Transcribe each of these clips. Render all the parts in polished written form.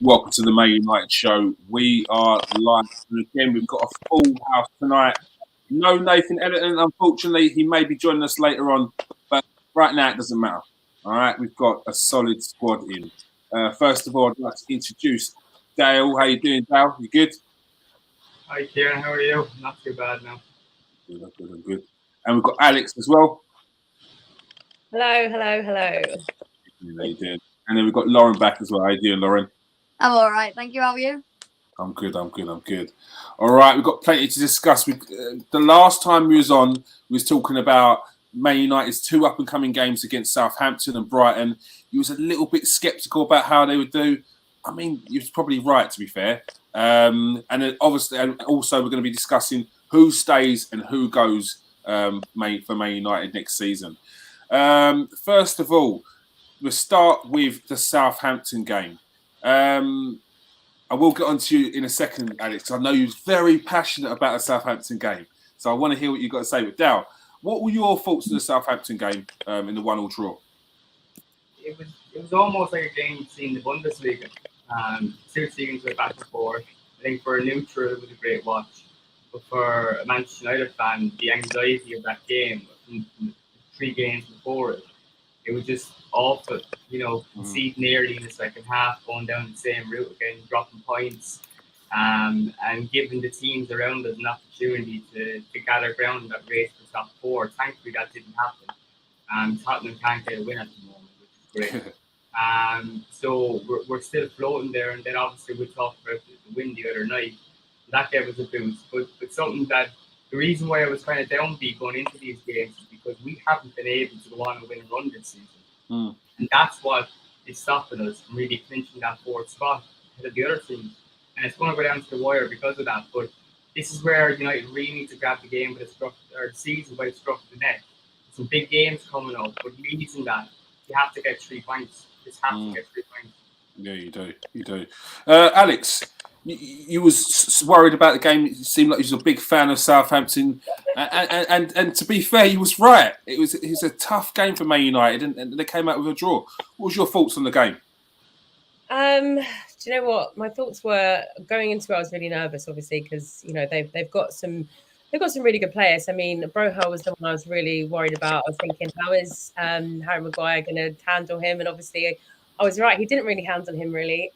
Welcome to the Man United show. We are live, and again, we've got a full house tonight. No Nathan Ellerton, unfortunately. He may be joining us later on, but right now it doesn't matter. All right, we've got a solid squad in. First of all, I'd like to introduce Dale. How you doing, Dale? You good? Hi, Kieran. How are you? Not too bad now. Good, I'm good. And we've got Alex as well. Hello. How you doing? And then we've got Lauren back as well. How you doing, Lauren? I'm all right, thank you. How are you? I'm good. All right, we've got plenty to discuss. The last time we was on, we was talking about Man United's two up-and-coming games against Southampton and Brighton. You was a little bit sceptical about how they would do. I mean, you was probably right, to be fair. And then obviously, and also we're going to be discussing who stays and who goes for Man United next season. First of all, we'll start with the Southampton game. I will get on to you in a second, Alex. I know you're very passionate about the Southampton game, so I want to hear what you've got to say. But Dal, what were your thoughts on the Southampton game in the 1-1 draw? It was almost like a game you'd see in the Bundesliga. Two teams were back and forth. I think for a neutral, it was a great watch. But for a Manchester United fan, the anxiety of that game, from the 3 games before it was just awful. Conceding nearly in the second half, going down the same route again, dropping points, and giving the teams around us an opportunity to gather ground in that race for top 4. Thankfully, that didn't happen. Tottenham can't get a win at the moment, which is great. So we're still floating there, and then obviously we talked about the win the other night. That gave us a boost, but something that the reason why I was kind of downbeat going into these games is because we haven't been able to go on and win a run this season, and that's what is stopping us from really clinching that 4th spot ahead of the other teams. And it's going to go down to the wire because of that. But this is where United really need to grab the game by the season by the scruff of the neck. Some big games coming up, but using that, you have to get 3 points. You just have to get 3 points. Yeah, you do. Alex, you was worried about the game. It seemed like you was a big fan of Southampton, and to be fair, you was right. It was a tough game for Man United, and they came out with a draw. What was your thoughts on the game? Do you know what my thoughts were going into it? I was really nervous, obviously, because they've got some really good players. I mean, Broha was the one I was really worried about. I was thinking, how is Harry Maguire going to handle him? And obviously, I was right. He didn't really handle him, really.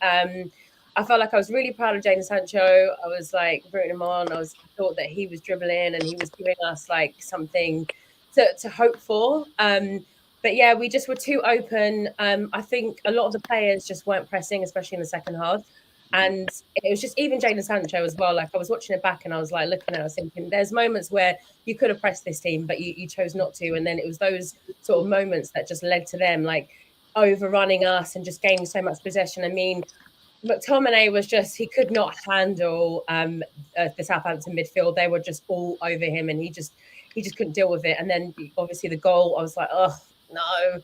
I felt like I was really proud of Jadon Sancho. I was like rooting him on. I thought that he was dribbling and he was giving us like something to hope for. But yeah, we just were too open. I think a lot of the players just weren't pressing, especially in the second half. And it was just even Jadon Sancho as well. Like I was watching it back and I was like looking at it, I was thinking there's moments where you could have pressed this team, but you chose not to. And then it was those sort of moments that just led to them like overrunning us and just gaining so much possession. I mean, McTominay was just, he could not handle the Southampton midfield. They were just all over him and he just couldn't deal with it. And then obviously the goal, I was like, oh, no.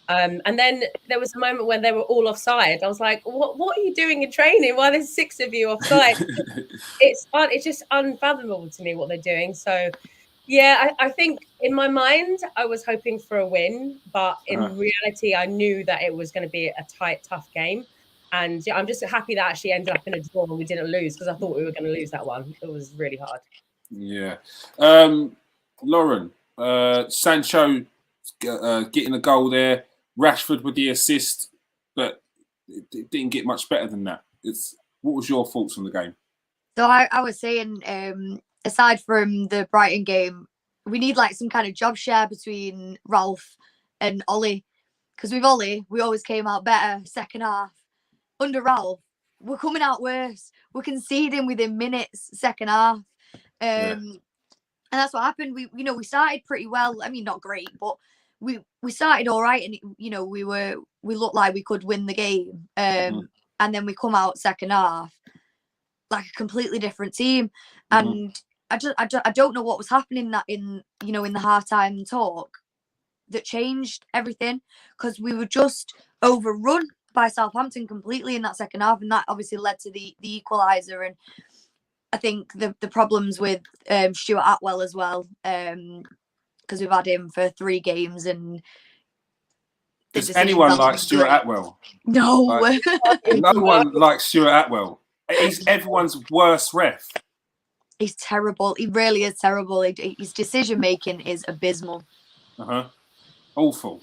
And then there was a moment when they were all offside. I was like, what are you doing in training? Why there's 6 of you offside? It's just unfathomable to me what they're doing. So, yeah, I think in my mind, I was hoping for a win. But in reality, I knew that it was going to be a tight, tough game. And yeah, I'm just happy that actually ended up in a draw and we didn't lose because I thought we were going to lose that one. It was really hard. Yeah. Lauren, Sancho getting a goal there, Rashford with the assist, but it didn't get much better than that. What was your thoughts on the game? So I was saying, aside from the Brighton game, we need like some kind of job share between Ralph and Ollie. Because with Ollie, we always came out better second half. Under Ralph, we're coming out worse. We're conceding within minutes, second half. And that's what happened. We started pretty well. I mean, not great, but we started all right, and we looked like we could win the game. And then we come out second half like a completely different team. And I don't know what was happening in the halftime talk that changed everything, because we were just overrun by Southampton completely in that second half, and that obviously led to the equaliser. And I think the problems with Stuart Atwell as well, because we've had him for 3 games and Does anyone like Stuart Atwell? No. Like, no one likes Stuart Atwell. He's everyone's worst ref. He's terrible. He really is terrible. His decision making is abysmal. Awful.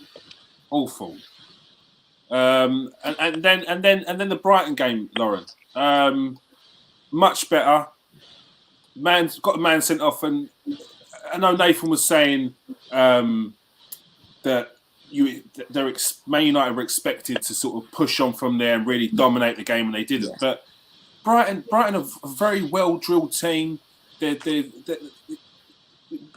And then the Brighton game, Lauren. Much better. Man's got a man sent off, and I know Nathan was saying that Man United were expected to sort of push on from there and really dominate the game, and they didn't. Yeah. But Brighton are a very well drilled team. They're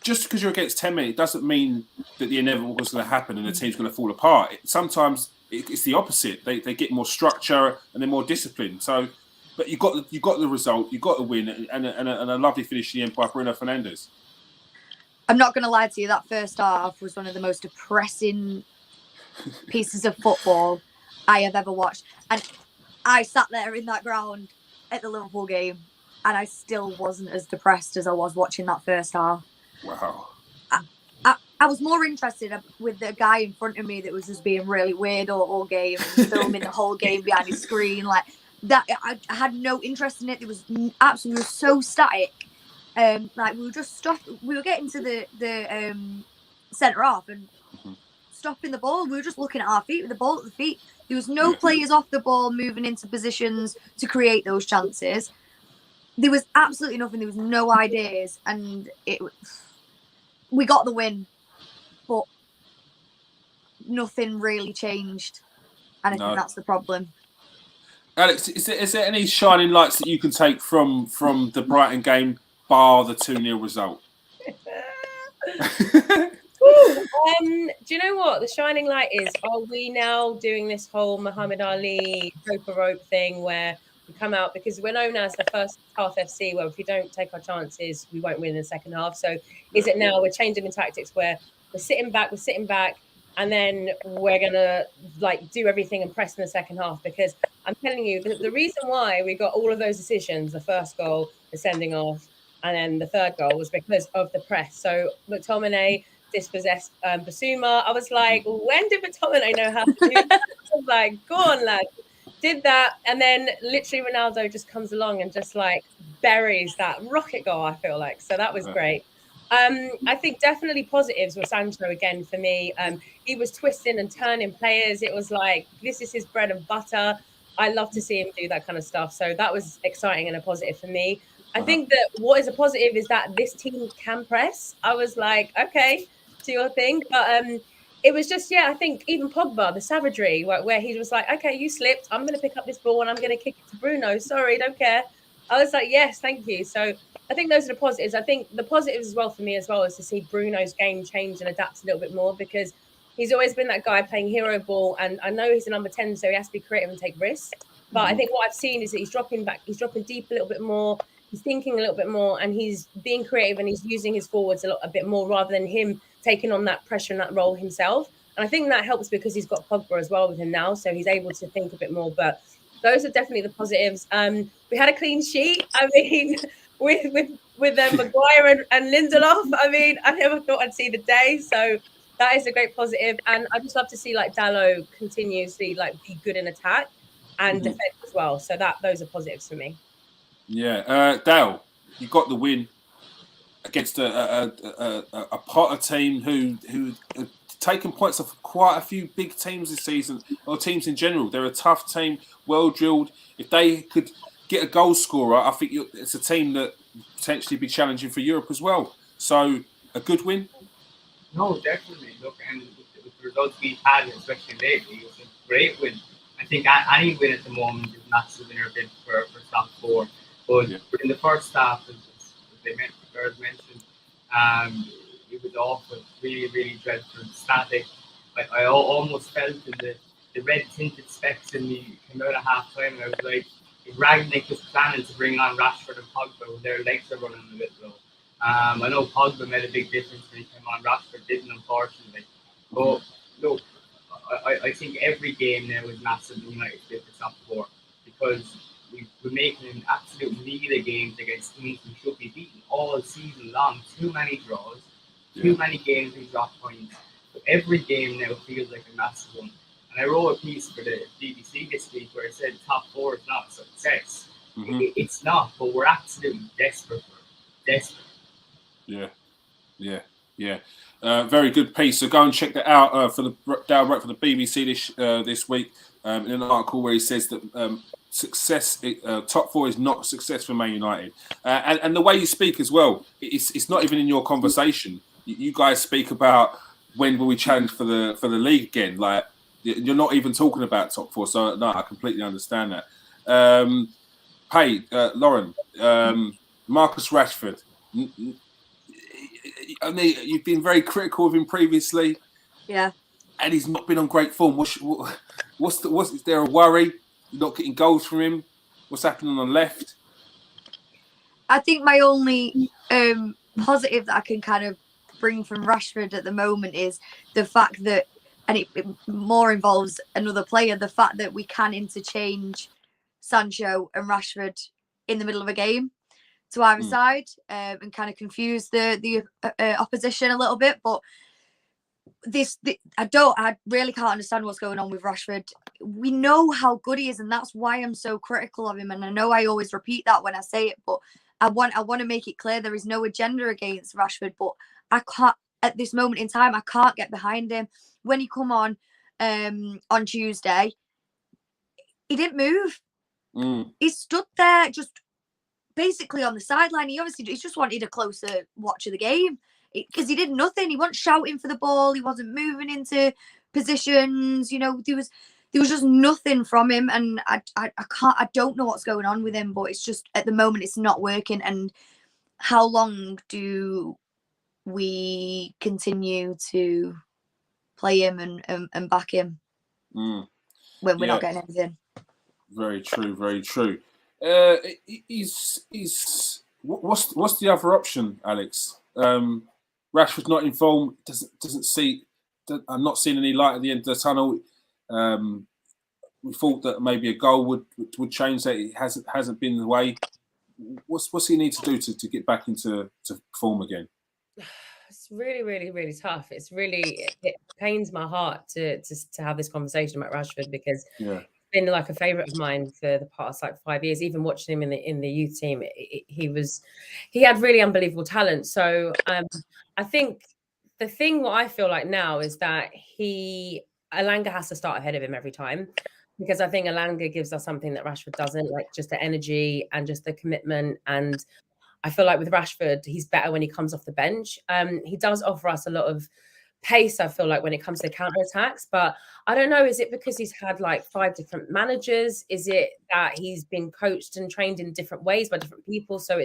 just because you're against 10 men, it doesn't mean that the inevitable was going to happen and the team's going to fall apart. Sometimes it's the opposite. They get more structure and they're more disciplined. So, but you got the result, you got the win, and a lovely finish in the end by Bruno Fernandes. I'm not going to lie to you. That first half was one of the most depressing pieces of football I have ever watched. And I sat there in that ground at the Liverpool game, and I still wasn't as depressed as I was watching that first half. Wow. I was more interested with the guy in front of me that was just being really weird all game and filming the whole game behind his screen. Like that, I had no interest in it. It was absolutely so static. Like we were just we were getting to the centre half and stopping the ball. We were just looking at our feet with the ball at the feet. There was no players off the ball moving into positions to create those chances. There was absolutely nothing. There was no ideas, and we got the win, but nothing really changed, and I think that's the problem. Alex, is there any shining lights that you can take from the Brighton game, bar the 2-0 result? Do you know what the shining light is? Are we now doing this whole Muhammad Ali rope thing where we come out, because we're known as the first half FC, where if we don't take our chances, we won't win in the second half. So is it now we're changing the tactics where we're sitting back, and then we're gonna like do everything and press in the second half? Because I'm telling you, the reason why we got all of those decisions, the first goal, the sending off, and then the third goal, was because of the press. So McTominay dispossessed Basuma. I was like, when did McTominay know how to do that? I was like, go on, lad. Did that, and then literally Ronaldo just comes along and just like buries that rocket goal, I feel like. So that was great. I think definitely positives were Sancho again for me. He was twisting and turning players. It was like, this is his bread and butter. I love to see him do that kind of stuff. So that was exciting and a positive for me. I think that what is a positive is that this team can press. I was like, okay, do your thing. But it was just, I think even Pogba, the savagery, where he was like, okay, you slipped. I'm going to pick up this ball and I'm going to kick it to Bruno. Sorry, don't care. I was like, yes, thank you. So I think those are the positives. I think the positives as well for me as well is to see Bruno's game change and adapt a little bit more, because he's always been that guy playing hero ball. And I know he's a number 10, so he has to be creative and take risks. But I think what I've seen is that he's dropping back. He's dropping deep a little bit more. He's thinking a little bit more, and he's being creative, and he's using his forwards a bit more rather than him taking on that pressure and that role himself. And I think that helps because he's got Pogba as well with him now, so he's able to think a bit more. But those are definitely the positives. We had a clean sheet. I mean, with Maguire and Lindelof. I mean, I never thought I'd see the day. So that is a great positive. And I just love to see like Dalot continuously like be good in attack and defend as well. So those are positives for me. Yeah, Dale, you got the win against a Potter team who taken points off quite a few big teams this season, or teams in general. They're a tough team, well drilled. If they could get a goal scorer, I think it's a team that potentially be challenging for Europe as well. So a good win. No, definitely. Look, and with the results we've had, especially lately, it was a great win. I think any win at the moment is massive in our bid for top four. But in the first half, as they mentioned, it was awful, really, really dreadful, static. Like I almost felt in the red tinted specs in me came out at half time, and I was like, Ragnick was planning to bring on Rashford and Pogba when their legs are running a bit low. I know Pogba made a big difference when he came on. Rashford didn't, unfortunately. But look, I think every game now is massive in United for top four, because we're making an absolute meal of games against teams we should be beaten all season long. Too many draws, too many games we drop points. So every game now feels like a massive one. And I wrote a piece for the BBC this week where I said top 4 is not success. It's not, but we're absolutely desperate for it. Desperate. Yeah. Very good piece. So go and check that out for the Dale wrote for the BBC this week in an article where he says that success, top 4 is not success for Man United, and the way you speak as well, it's not even in your conversation. You guys speak about when will we challenge for the league again? Like you're not even talking about top 4. So no, I completely understand that. Lauren, Marcus Rashford. I mean, you've been very critical of him previously. Yeah. And he's not been on great form. Is there a worry? You're not getting goals from him? What's happening on the left? I think my only positive that I can kind of bring from Rashford at the moment is the fact that, and it more involves another player, the fact that we can interchange Sancho and Rashford in the middle of a game to either side and kind of confuse the opposition a little bit. But I really can't understand what's going on with Rashford. We know how good he is, and that's why I'm so critical of him. And I know I always repeat that when I say it, but I want to make it clear there is no agenda against Rashford. But I can't, at this moment in time, I can't get behind him. When he come on Tuesday, he didn't move. He stood there just basically on the sideline. He just wanted a closer watch of the game because he did nothing. He wasn't shouting for the ball. He wasn't moving into positions. You know, there was just nothing from him, and I don't know what's going on with him, but it's just at the moment it's not working. And how long do we continue to play him and back him when we're not getting anything? Very true. Very true. What's the other option, Alex? Rashford's not in form. Doesn't see. I'm not seeing any light at the end of the tunnel. We thought that maybe a goal would change that. It hasn't been the way. What's he need to do to get back into form again? It's really, really, really tough. It pains my heart to have this conversation about Rashford because been like a favorite of mine for the past 5 years. Even watching him in the youth team, he had really unbelievable talent. So I think the thing what I feel like now is that Elanga has to start ahead of him every time, because I think Elanga gives us something that Rashford doesn't, like just the energy and just the commitment. And I feel like with Rashford, he's better when he comes off the bench. He does offer us a lot of pace, I feel like, when it comes to counter-attacks, but I don't know, is it because he's had 5 different managers? Is it that he's been coached and trained in different ways by different people, so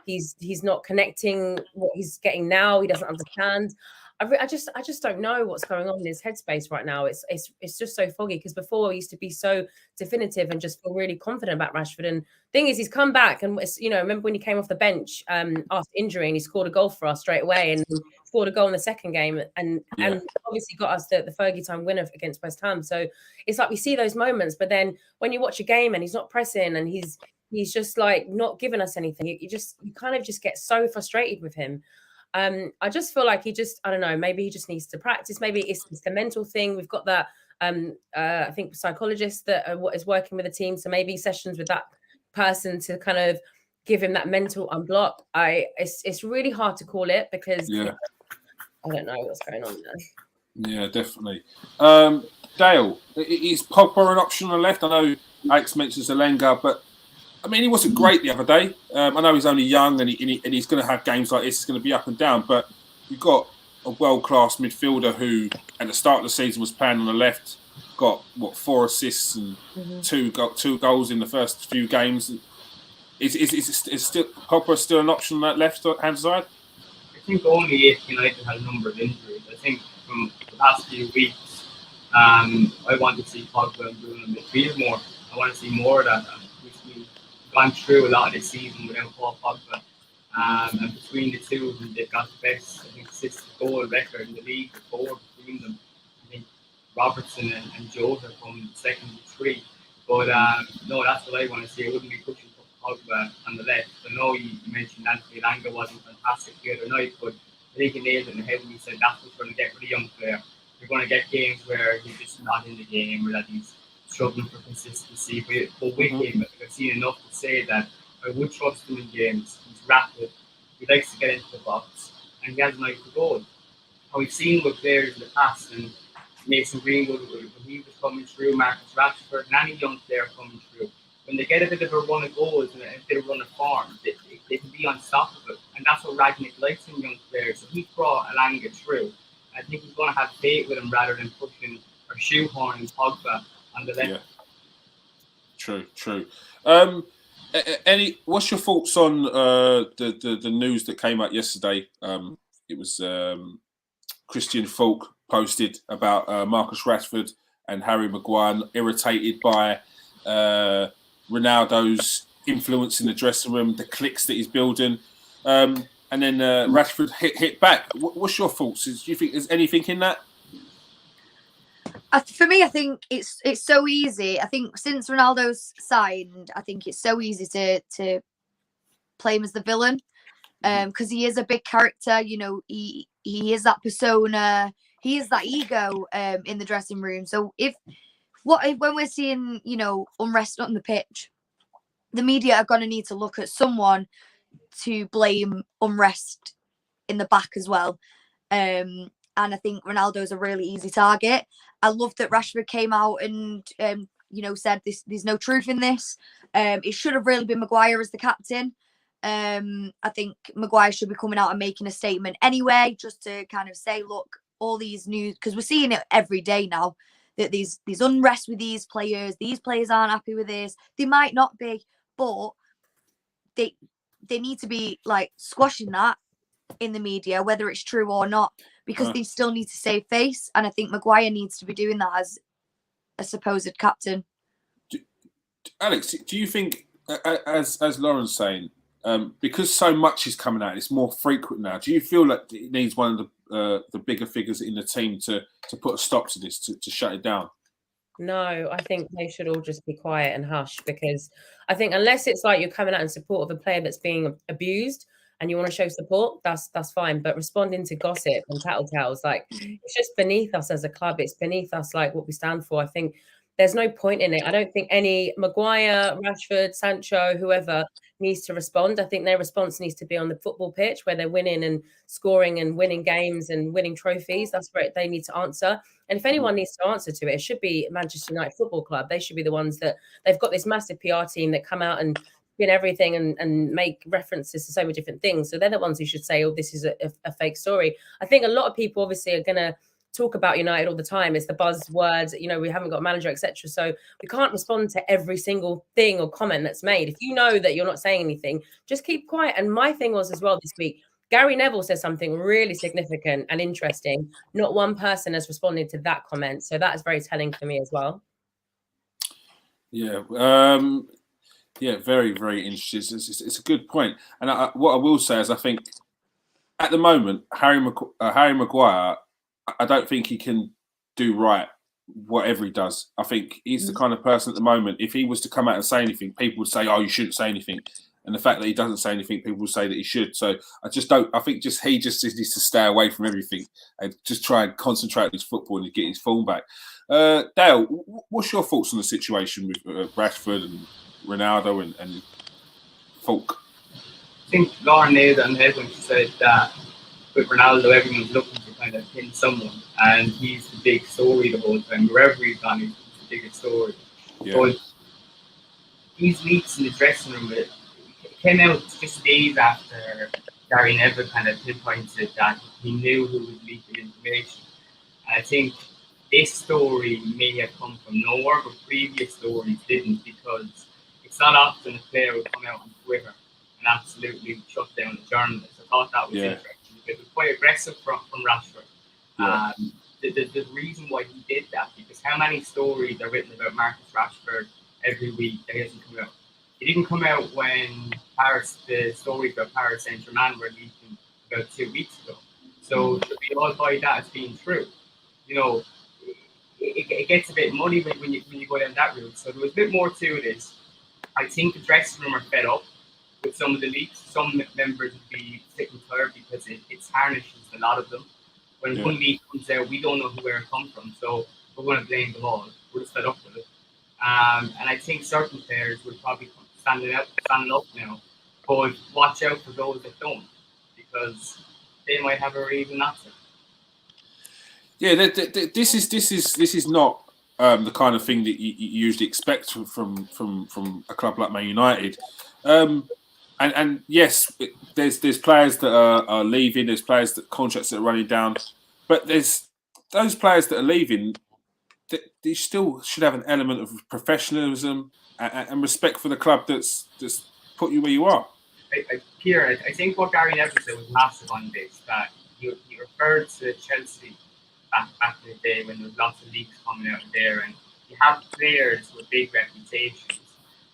he's not connecting what he's getting now? He doesn't understand. I just don't know what's going on in his headspace right now. It's just so foggy, because before he used to be so definitive and just feel really confident about Rashford. And thing is, he's come back, and remember when he came off the bench after injury, and he scored a goal for us straight away, and scored a goal in the second game, and obviously got us the Fergie time winner against West Ham. So it's like we see those moments, but then when you watch a game and he's not pressing and he's just not giving us anything, you kind of just get so frustrated with him. I just feel like I don't know, maybe he just needs to practice. Maybe it's the mental thing. We've got that, I think, psychologist that is working with the team. So maybe sessions with that person to kind of give him that mental unblock. It's really hard to call it, because I don't know what's going on there. Yeah, definitely. Dale, is Pogba an option on the left? I know Alex mentions Elanga, but I mean, he wasn't great the other day. I know he's only young and he's going to have games like this. It's going to be up and down. But you've got a world-class midfielder who, at the start of the season, was playing on the left. Got 4 assists and two goals in the first few games. Is Pogba still an option on that left-hand side? I think only if United had a number of injuries. I think from the past few weeks, I want to see Pogba and Bruno midfield more. I want to see more of that. We've gone through a lot of this season without Paul Pogba. And between the two of them, they've got the best, assist goal record in the league, 4 between them. I think Robertson and Jota come second and 3. But no, that's what I want to see. I wouldn't be pushing for Pogba on the left. I know you mentioned Anthony Elanga wasn't fantastic the other night, but I think he nailed it in the head when he said that's what's going to get rid of young player. you're going to get games where he's just not in the game or that he's struggling for consistency. But with him, I've seen enough to say that I would trust him in games. He's rapid, he likes to get into the box, and he has an eye for goal. And we've seen with players in the past, and Mason Greenwood, when he was coming through, Marcus Rashford, and any young player coming through, when they get a bit of a run of goals and a bit of a run of form, they can be unstoppable. And that's what Ragnick likes in young players. So he brought Alanga through. I think he's going to have faith with him rather than pushing or shoehorning Pogba on the left. Yeah. True. What's your thoughts on the news that came out yesterday? It was Christian Falk posted about Marcus Rashford and Harry Maguire irritated by Ronaldo's influence in the dressing room, the cliques that he's building, and then Rashford hit back. What's your thoughts? Do you think there's anything in that? For me, I think it's so easy. I think since Ronaldo's signed, I think it's so easy to play him as the villain, because he is a big character. You know, he is that persona. He is that ego in the dressing room. So when we're seeing, you know, unrest on the pitch, the media are going to need to look at someone to blame unrest in the back as well. And I think Ronaldo's a really easy target. I love that Rashford came out and, said there's no truth in this. It should have really been Maguire as the captain. I think Maguire should be coming out and making a statement anyway, just to kind of say, look, all these news, because we're seeing it every day now, that these unrest with these players aren't happy with this. They might not be, but they need to be like squashing that in the media, whether it's true or not, because they still need to save face. And I think Maguire needs to be doing that as a supposed captain. Alex, do you think, as Lauren's saying, because so much is coming out, it's more frequent now, do you feel like it needs one of the bigger figures in the team to put a stop to this, to shut it down? No, I think they should all just be quiet and hush, because I think unless it's like you're coming out in support of a player that's being abused and you want to show support, that's fine. But responding to gossip and tattletales, like, it's just beneath us as a club. It's beneath us, like, what we stand for. I think there's no point in it. I don't think any Maguire, Rashford, Sancho, whoever needs to respond. I think their response needs to be on the football pitch where they're winning and scoring and winning games and winning trophies. That's where they need to answer. And if anyone needs to answer to it, it should be Manchester United Football Club. They should be the ones that they've got this massive PR team that come out and spin everything and make references to so many different things. So they're the ones who should say, oh, this is a fake story. I think a lot of people obviously are going to talk about United all the time. It's the buzzwords, we haven't got a manager, etc. So we can't respond to every single thing or comment that's made. If you know that you're not saying anything, just keep quiet. And my thing was as well this week, Gary Neville says something really significant and interesting. Not one person has responded to that comment. So that is very telling for me as well. Yeah. Very, very interesting. It's a good point. And what I will say is I think at the moment, Harry Maguire, I don't think he can do right whatever he does. I think he's the kind of person at the moment, if he was to come out and say anything, people would say, oh, you shouldn't say anything. And the fact that he doesn't say anything, people will say that he should. So I think he just needs to stay away from everything and just try and concentrate on his football and get his form back. Dale, what's your thoughts on the situation with Rashford and Ronaldo and Falk? I think Lauren nailed it on the head when she said that with Ronaldo, everyone's looking to kind of pin someone, and he's the big story the whole time. Wherever he's gone, he's the biggest story. Yeah. But these leaks in the dressing room, it came out just days after Gary Neville kind of pinpointed that he knew who was leaking information. And I think this story may have come from nowhere, but previous stories didn't, because it's not often a player will come out on Twitter and absolutely shut down a journalist. I thought that was interesting. It was quite aggressive from Rashford. Yeah. The reason why he did that, because how many stories are written about Marcus Rashford every week that he hasn't come out? It didn't come out when the stories about Paris Saint-Germain were leaking about 2 weeks ago. So should we all buy that as being true? It gets a bit muddy when you go down that route. So there was a bit more to this. I think the dressing room are fed up with some of the leaks. Some members would be sick and tired because it tarnishes a lot of them. When Yeah. one leak comes out, we don't know where it comes from, so we're going to blame them all. We're just fed up with it. And I think certain players would probably stand up now, but watch out for those that don't, because they might have a reason not to. Yeah, this is not the kind of thing that you usually expect from a club like Man United. And yes, there's players that are leaving. There's players that contracts that are running down, but there's those players that are leaving. They still should have an element of professionalism and respect for the club that's put you where you are. Pierre, I think what Gary Neville said was massive on this. That he referred to Chelsea back in the day when there was lots of leaks coming out there, and you have players with big reputations,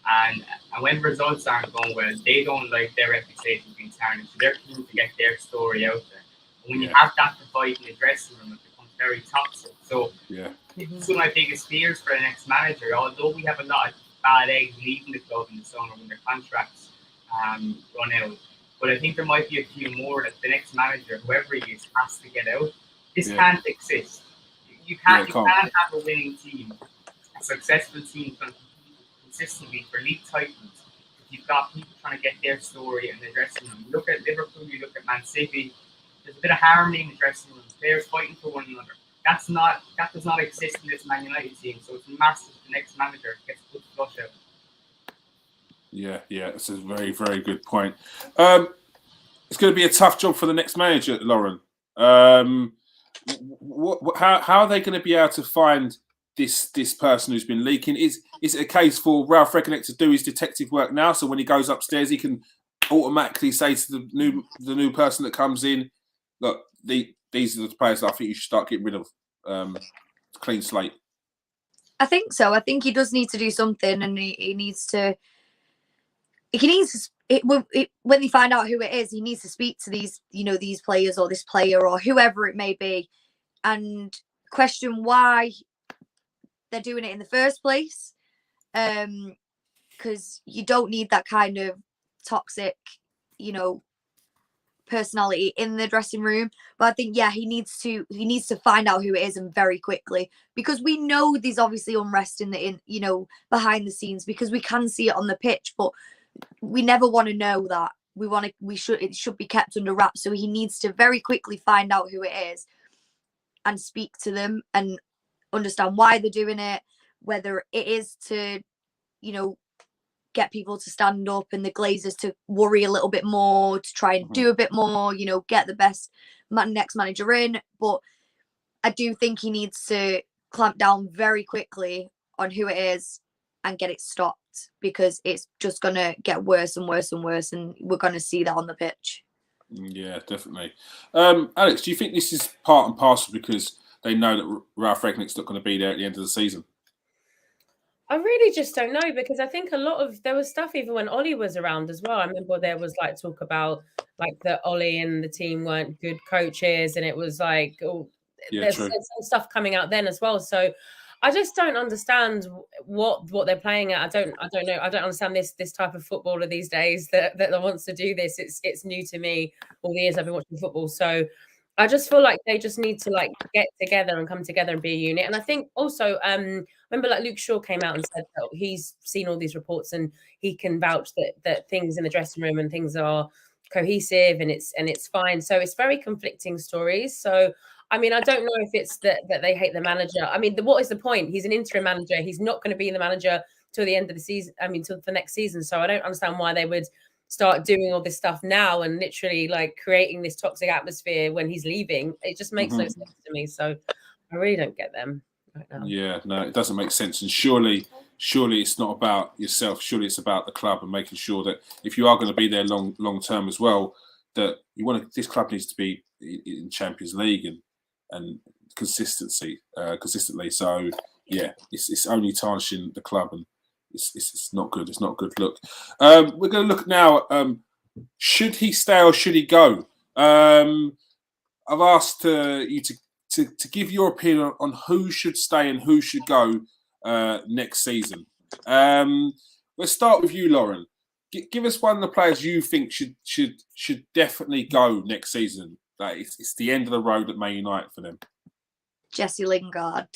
and when results aren't going well, they don't like their reputation being tarnished. So they're keen to get their story out there. And when you have that divide in the dressing room, it becomes very toxic. So it's one of my biggest fears for the next manager. Although we have a lot of bad eggs leaving the club in the summer when their contracts run out, but I think there might be a few more that the next manager, whoever he is, has to get out. This can't exist. You can't have a winning team, a successful team consistently for league titles if you've got people trying to get their story in the dressing room. You look at Liverpool, you look at Man City, there's a bit of harmony in the dressing room, players fighting for one another. That does not exist in this Man United team, so it's massive the next manager gets put flush out. Yeah, that's a very, very good point. It's going to be a tough job for the next manager, Lauren. How are they going to be able to find this person who's been leaking? Is it a case for Ralph Rangnick to do his detective work now, so when he goes upstairs, he can automatically say to the new person that comes in, look, these are the players that I think you should start getting rid of, clean slate? I think so. I think he does need to do something, and he needs to. When they find out who it is, he needs to speak to these players or this player or whoever it may be, and question why they're doing it in the first place. Because you don't need that kind of toxic, personality in the dressing room. But I think he needs to find out who it is, and very quickly, because we know there's obviously unrest in behind the scenes, because we can see it on the pitch, but we never want to know that. It should be kept under wraps. So he needs to very quickly find out who it is and speak to them and understand why they're doing it, whether it is to, get people to stand up and the Glazers to worry a little bit more, to try and do a bit more, get the best next manager in. But I do think he needs to clamp down very quickly on who it is and get it stopped, because it's just going to get worse and worse and worse, and we're going to see that on the pitch. Yeah, definitely. Alex, do you think this is part and parcel because they know that Ralph Rangnick's not going to be there at the end of the season? I really just don't know, because I think there was stuff even when Ollie was around as well. I remember there was talk about that Ollie and the team weren't good coaches, and it was there's some stuff coming out then as well. So I just don't understand what they're playing at. I don't know. I don't understand this type of footballer these days that wants to do this. It's new to me all the years I've been watching football. So I just feel like they just need to get together and come together and be a unit. And I think also remember Luke Shaw came out and said that he's seen all these reports and he can vouch that things in the dressing room and things are cohesive and it's fine. So it's very conflicting stories. So I mean, I don't know if it's that they hate the manager. I mean, what is the point? He's an interim manager. He's not going to be the manager till the end of the season. I mean, till the next season. So I don't understand why they would start doing all this stuff now and literally creating this toxic atmosphere when he's leaving. It just makes no sense to me. So I really don't get them right now. Yeah, no, it doesn't make sense. And surely it's not about yourself. Surely it's about the club and making sure that if you are going to be there long term as well, that this club needs to be in Champions League and consistently. So yeah, it's only tarnishing the club, and it's not good. It's not a good look. We're going to look now. Should he stay or should he go? I've asked you to give your opinion on who should stay and who should go next season. Let's start with you, Lauren. Give us one of the players you think should definitely go next season. Like it's the end of the road at Man United for them. Jesse Lingard.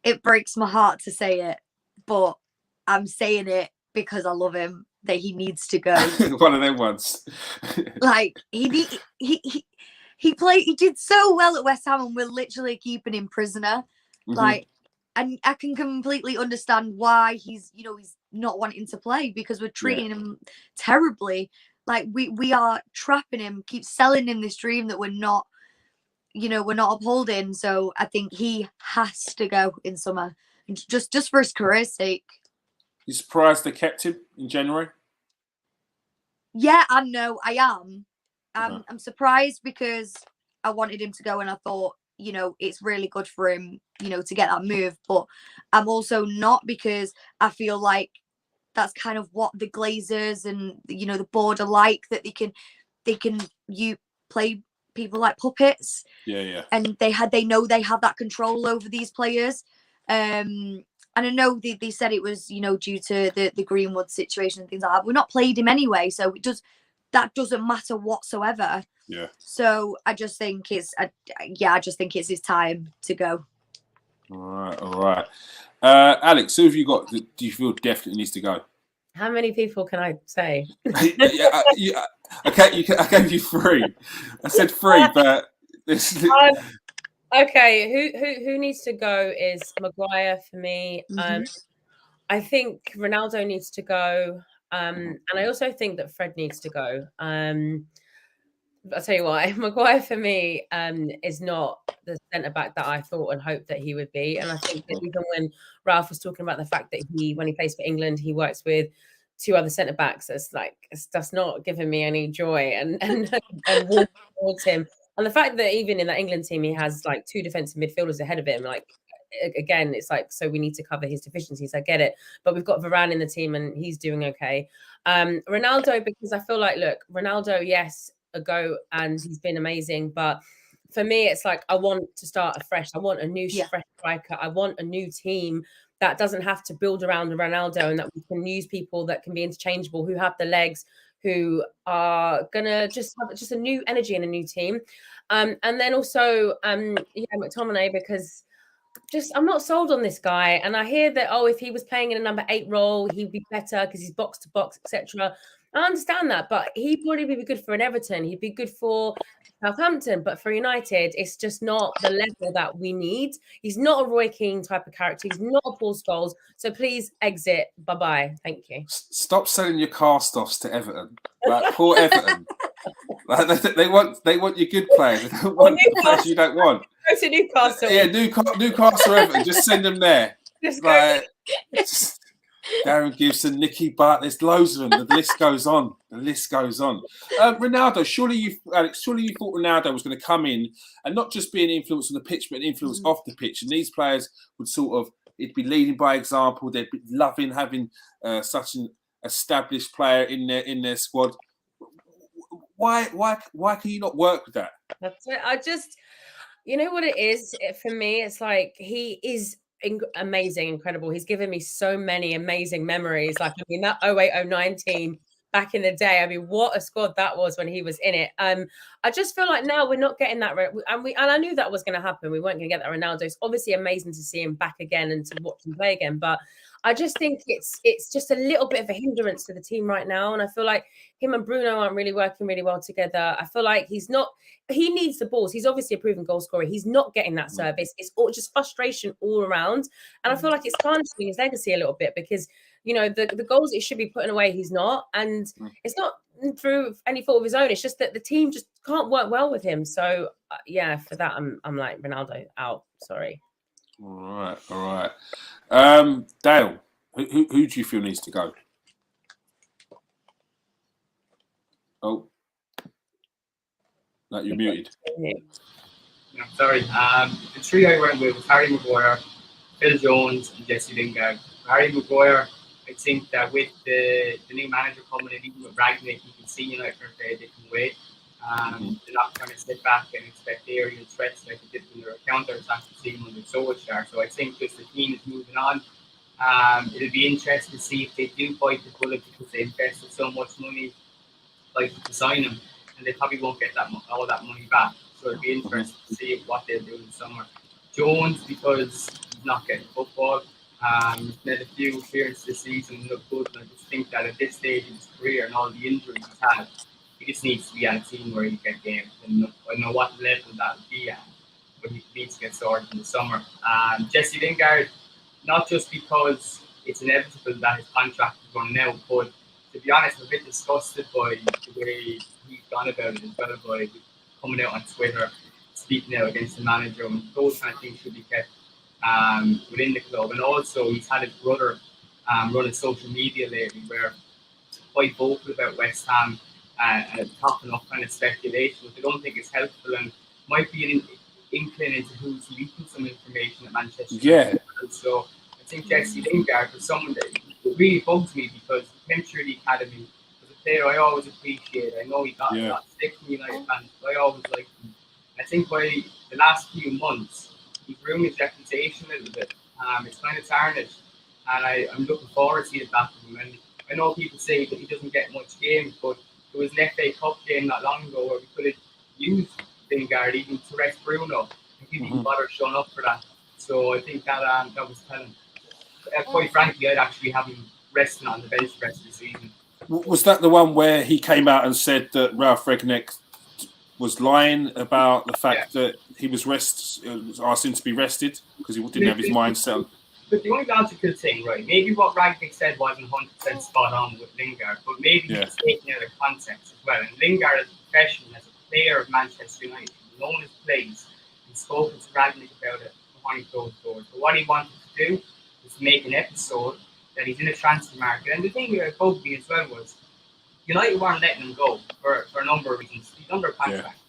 It breaks my heart to say it, but I'm saying it because I love him. That he needs to go. One of them ones. Like he did so well at West Ham, and we're literally keeping him prisoner. Mhm. Like, and I can completely understand why he's not wanting to play, because we're treating him terribly. Like we are trapping him, keep selling him this dream that we're not upholding. So I think he has to go in summer, just for his career's sake. You surprised they kept him in January? Yeah, I know. I am. I'm surprised because I wanted him to go, and I thought, it's really good for him, to get that move. But I'm also not, because I feel like that's kind of what the Glazers and the board are like, that they can play people like puppets. Yeah. And they know they have that control over these players. And I know they said it was, due to the Greenwood situation and things like that. We're not played him anyway, so that doesn't matter whatsoever. Yeah. So I just think it's his time to go. All right. Alex, who have you got that do you feel definitely needs to go? How many people can I say? I gave you 3. I said 3, but this. Okay, who needs to go is Maguire for me. Mm-hmm. I think Ronaldo needs to go, and I also think that Fred needs to go. I'll tell you why. Maguire for me is not the centre back that I thought and hoped that he would be, and I think that even when Ralph was talking about the fact that when he plays for England, he works with 2 other centre backs. That's not giving me any joy and walk towards him. And the fact that even in that England team, he has like 2 defensive midfielders ahead of him, like, again, it's like, so we need to cover his deficiencies. I get it. But we've got Varane in the team and he's doing okay. Ronaldo, because I feel like, look, Ronaldo, yes, a go, and he's been amazing. But for me, it's like, I want to start afresh. I want a new fresh striker. I want a new team that doesn't have to build around Ronaldo, and that we can use people that can be interchangeable, who have the legs, who are gonna just have just a new energy and a new team. And then also, McTominay, because I'm not sold on this guy. And I hear that, if he was playing in a number 8 role, he'd be better because he's box to box, etc. I understand that, but he'd probably be good for an Everton. He'd be good for Southampton, but for United, it's just not the level that we need. He's not a Roy Keane type of character. He's not a Paul Scholes. So please exit. Bye-bye. Thank you. Stop selling your cast-offs to Everton. Like, poor Everton. Like, they want your good players. They don't want the players you don't want. Go to Newcastle. Yeah, Newcastle, Everton. Just send them there. Darren Gibson, Nicky Butt. There's loads of them. The list goes on. Ronaldo. Surely you thought Ronaldo was going to come in and not just be an influence on the pitch, but an influence off the pitch. And these players would it'd be leading by example. They'd be loving having such an established player in their squad. Why can you not work with that? That's it. You know what it is for me? It's like, he is amazing, incredible. He's given me so many amazing memories. Like, I mean, that 08-09 team back in the day, I mean, what a squad that was when he was in it. I just feel like now we're not getting that, and I knew that was going to happen. We weren't going to get that Ronaldo. It's obviously amazing to see him back again and to watch him play again, but I just think it's just a little bit of a hindrance to the team right now. And I feel like him and Bruno aren't really working really well together. I feel like he needs the balls. He's obviously a proven goal scorer. He's not getting that service. It's all just frustration all around. And I feel like it's tarnishing his legacy a little bit, because, the goals he should be putting away, he's not. And it's not through any fault of his own. It's just that the team just can't work well with him. So, for that, I'm like, Ronaldo out. Sorry. All right. Dale, who do you feel needs to go? Oh, no, you're muted. No, sorry. The 3 I went with was Harry Maguire, Phil Jones, and Jesse Lingard. Harry Maguire, I think that with the new manager coming in, even with Ragnick, you can see United are a different way. They're not trying to sit back and expect aerial threats like they did when they were counter-attacking team under Solskjaer. So I think just the team is moving on. It'll be interesting to see if they do bite the bullet, because they invested so much money to sign him. and they probably won't get all that money back. So it'd be interesting to see what they'll do in the summer. Jones, because he's not getting football. He's made a few appearances this season, look good, and I just think that at this stage of his career and all the injuries he's had, he just needs to be at a team where he get games. And I don't know what level that would be at, but he needs to get started in the summer. Jesse Lingard, not just because it's inevitable that his contract is running out, but to be honest, I'm a bit disgusted by the way he's gone about it as well, by coming out on Twitter, speaking out against the manager, and those kind of things should be kept within the club. And also, he's had his brother running social media lately, where quite vocal about West Ham and talking up kind of speculation, which I don't think is helpful and might be an inkling into who's leaking some information at Manchester United. So I think Jesse Lingard was someone that really bugs me because he came through the academy as a player I always appreciate. I know he got sick from United fans, but I always liked him. I think by the last few months, he's ruined his reputation a little bit. It's kind of tarnished, and I'm looking forward to seeing it back from him. And I know people say that he doesn't get much games, but there was an FA Cup game not long ago where we could have used Lingard even to rest Bruno, and he didn't bother showing up for that. So I think that was telling. Quite frankly, I'd actually have him resting on the bench the rest of the season. Was that the one where he came out and said that Ralph Rangnick was lying about the fact that he was asked him to be rested because he didn't have his mind set? But the only logical thing, right? Maybe what Rangnick said wasn't 100% spot on with Lingard, but maybe he's taken out of context as well. And Lingard, as a professional, as a player of Manchester United, known his plays, and spoken to Rangnick about it behind closed doors. But what he wanted to do was make an episode that he's in a transfer market. And the thing with Pogba as well was United weren't letting him go for a number of reasons. He's under contract.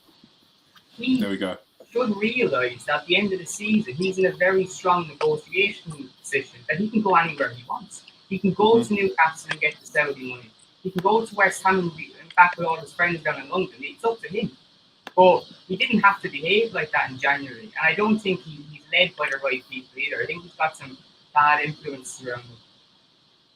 There we go. Should realise that at the end of the season, he's in a very strong negotiation position that he can go anywhere he wants. He can go to Newcastle and get the Saudi money. He can go to West Ham and be back with all his friends down in London. It's up to him. But he didn't have to behave like that in January. And I don't think he's led by the right people either. I think he's got some bad influences around him.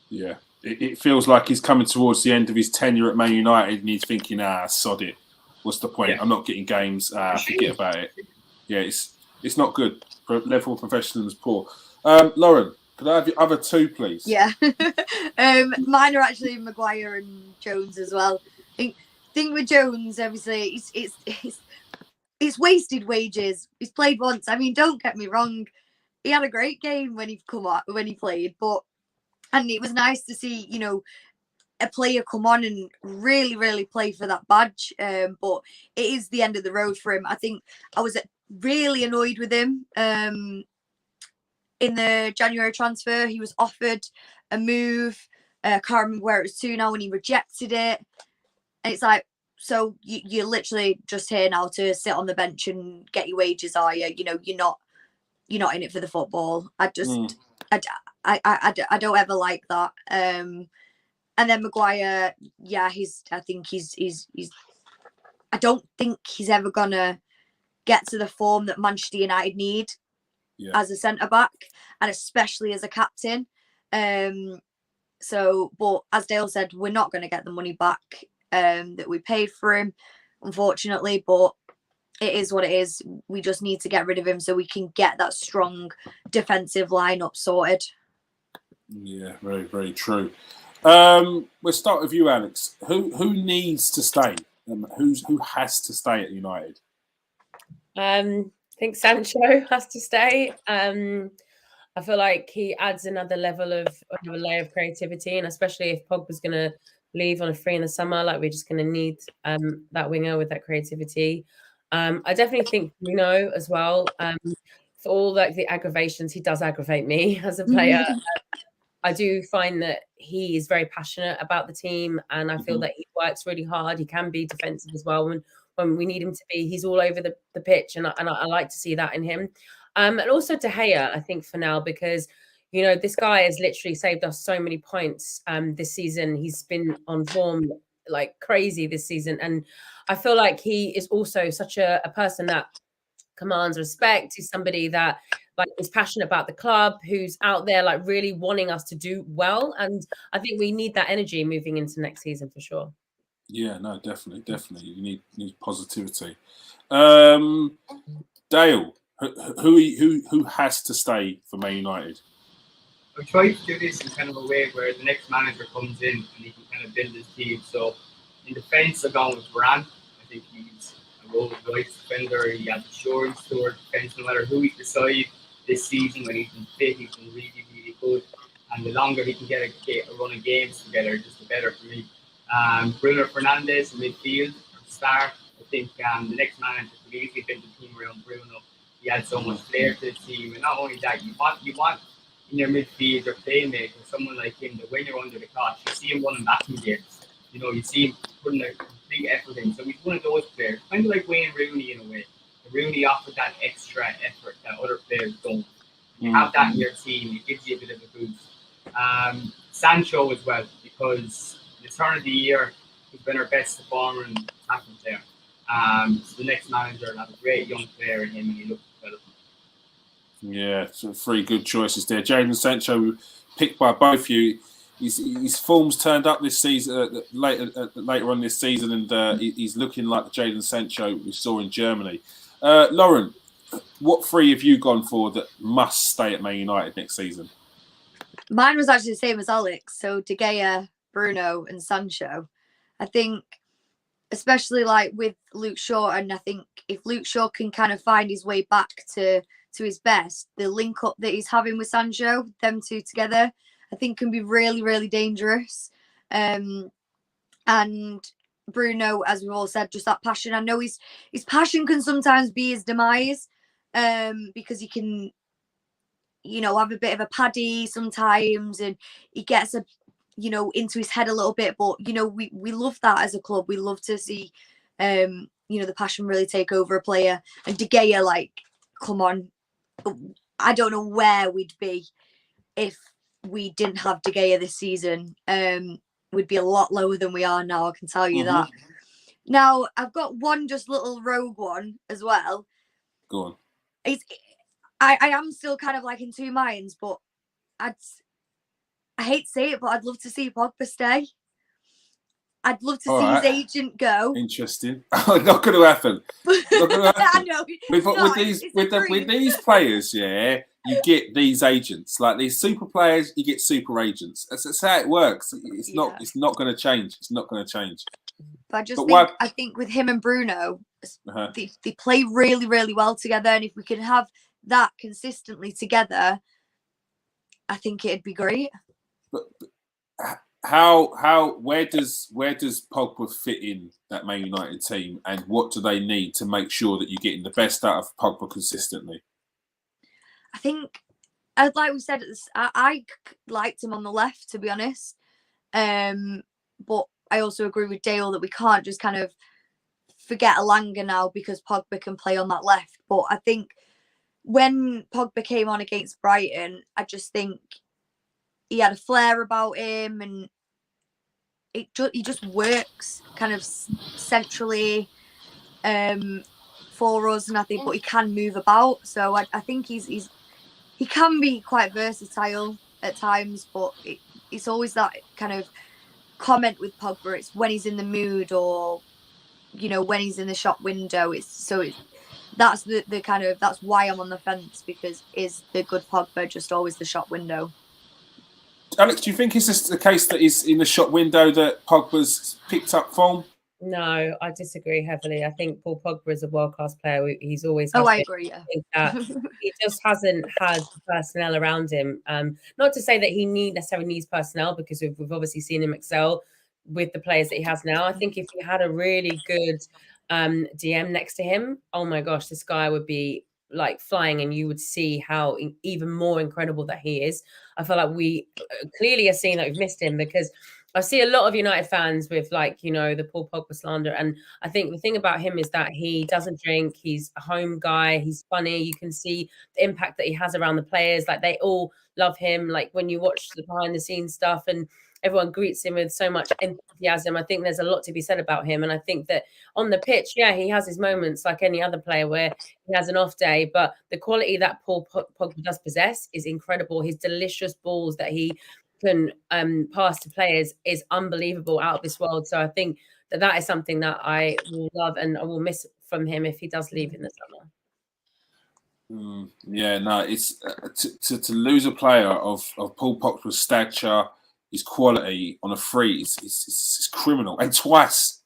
Yeah. It feels like he's coming towards the end of his tenure at Man United and he's thinking, sod it. What's the point? I'm not getting games. Forget about it. Yeah, it's not good. Level of professionalism is poor. Lauren, could I have your other two, please? Yeah. Mine are actually Maguire and Jones as well. I think with Jones, obviously, it's wasted wages. He's played once. I mean, don't get me wrong. He had a great game when he played, and it was nice to see, a player come on and really, really play for that badge. But it is the end of the road for him. I think I was really annoyed with him. In the January transfer, he was offered a move. I can't remember where it was to now, and he rejected it. And it's like, so you're literally just here now to sit on the bench and get your wages, are you? You're not in it for the football. I don't ever like that. And then Maguire, I don't think he's ever gonna get to the form that Manchester United need as a centre back, and especially as a captain. But as Dale said, we're not going to get the money back that we paid for him, unfortunately. But it is what it is. We just need to get rid of him so we can get that strong defensive lineup sorted. Yeah, very, very true. We'll start with you, Alex. Who needs to stay? Who has to stay at United? I think Sancho has to stay. I feel like he adds another layer of creativity, and especially if Pogba's going to leave on a free in the summer, like we're just going to need that winger with that creativity. I definitely think Bruno as well. For all the aggravations, he does aggravate me as a player. I do find that he is very passionate about the team, and I feel that he works really hard. He can be defensive as well when we need him to be. He's all over the pitch, and I like to see that in him. And also De Gea, I think, for now, because this guy has literally saved us so many points this season. He's been on form like crazy this season, and I feel like he is also such a person that commands respect. He's somebody that is passionate about the club, who's out there really wanting us to do well, and I think we need that energy moving into next season for sure. Yeah, no, definitely. You need positivity. Dale, who has to stay for Man United? I've tried to do this in kind of a way where the next manager comes in and he can kind of build his team. So in defence, I've gone with Varane. I think he's a Rolls-Royce defender. He has assurance to our defence. No matter who he decides this season, when he's been fit, he's been really good. And the longer he can get a run of games together, just the better for me. Bruno Fernandes in midfield, star. I think the next manager could easily build the team around Bruno. He adds so much flair to the team, and not only that, you want in your midfield or playmaker, someone like him, that when you're under the cosh, you see him running back in games. You know, you see him putting a big effort in. So he's one of those players, kind of like Wayne Rooney in a way. Rooney offered that extra effort that other players don't. You have that in your team, it gives you a bit of a boost. Sancho as well, because the turn of the year, he's been our best performer in attacking player. So the next manager will have a great young player in him, and he looks developing. Yeah, so 3 good choices there. Jadon Sancho, picked by both of you. His form's turned up this season, later on this season, and he's looking like the Jadon Sancho we saw in Germany. Lauren, what 3 have you gone for that must stay at Man United next season? Mine was actually the same as Alex. So De Gea, Bruno, and Sancho. I think, especially like with Luke Shaw, and I think if Luke Shaw can kind of find his way back to his best, the link up that he's having with Sancho, them two together, I think can be really, really dangerous. And Bruno, as we've all said, just that passion. I know his passion can sometimes be his demise, because he can, have a bit of a paddy sometimes, and he gets into his head a little bit. But we love that as a club. We love to see the passion really take over a player. And De Gea, like, come on, I don't know where we'd be if we didn't have De Gea this season. We'd be a lot lower than we are now, I can tell you that. Now, I've got one just little rogue one as well. Go on. I am still kind of like in 2 minds, but I hate to say it, but I'd love to see Pogba stay. I'd love to see his agent go. Interesting. Not going to happen. Not going to happen. I know. With these players, yeah, you get these agents. Like these super players, you get super agents. That's how it works. It's not going to change. It's not going to change. But I think with him and Bruno, they play really, really well together. And if we can have that consistently together, I think it'd be great. But where does Pogba fit in that Man United team, and what do they need to make sure that you're getting the best out of Pogba consistently? I think, like we said, I liked him on the left, to be honest. But I also agree with Dale that we can't just kind of forget Elanga now because Pogba can play on that left. But I think when Pogba came on against Brighton, I just think he had a flair about him, and he just works kind of centrally for us, and I think, but he can move about. So I think he can be quite versatile at times, but it's always that kind of comment with Pogba. It's when he's in the mood, or when he's in the shop window. That's the kind of, that's why I'm on the fence, because is the good Pogba just always the shop window? Alex, do you think it's just the case that he's in the shop window that Pogba's picked up form? No, I disagree heavily. I think Paul Pogba is a world-class player. He's always... I agree, yeah. He just hasn't had personnel around him. Not to say that he necessarily needs personnel, because we've obviously seen him excel with the players that he has now. I think if he had a really good DM next to him, oh my gosh, this guy would be like flying, and you would see how even more incredible that he is. I feel like we clearly are seeing that we've missed him, because I see a lot of United fans with the Paul Pogba slander. And I think the thing about him is that he doesn't drink. He's a home guy. He's funny. You can see the impact that he has around the players. Like, they all love him. Like, when you watch the behind the scenes stuff and everyone greets him with so much enthusiasm, I think there's a lot to be said about him. And I think that on the pitch, he has his moments like any other player where he has an off day, but the quality that Paul Pogba does possess is incredible. His delicious balls that he can pass to players is unbelievable, out of this world. So I think that is something that I will love and I will miss from him if he does leave in the summer. Yeah, no, it's to lose a player of Paul Pogba's stature, his quality on a free, it's criminal, and twice,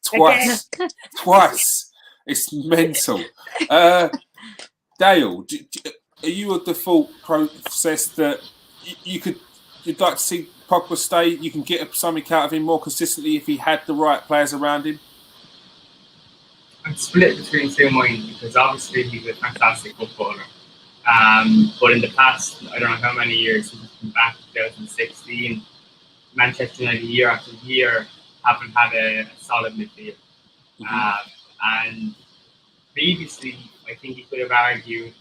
it's mental. Dale, are you of the thought process that you'd like to see Pogba stay? You can get something out of him more consistently if he had the right players around him? I'm split between two minds because obviously he's a fantastic footballer. But in the past, I don't know how many years, since he's been back in 2016, Manchester United year after year haven't had a solid midfield. And previously, I think he could have argued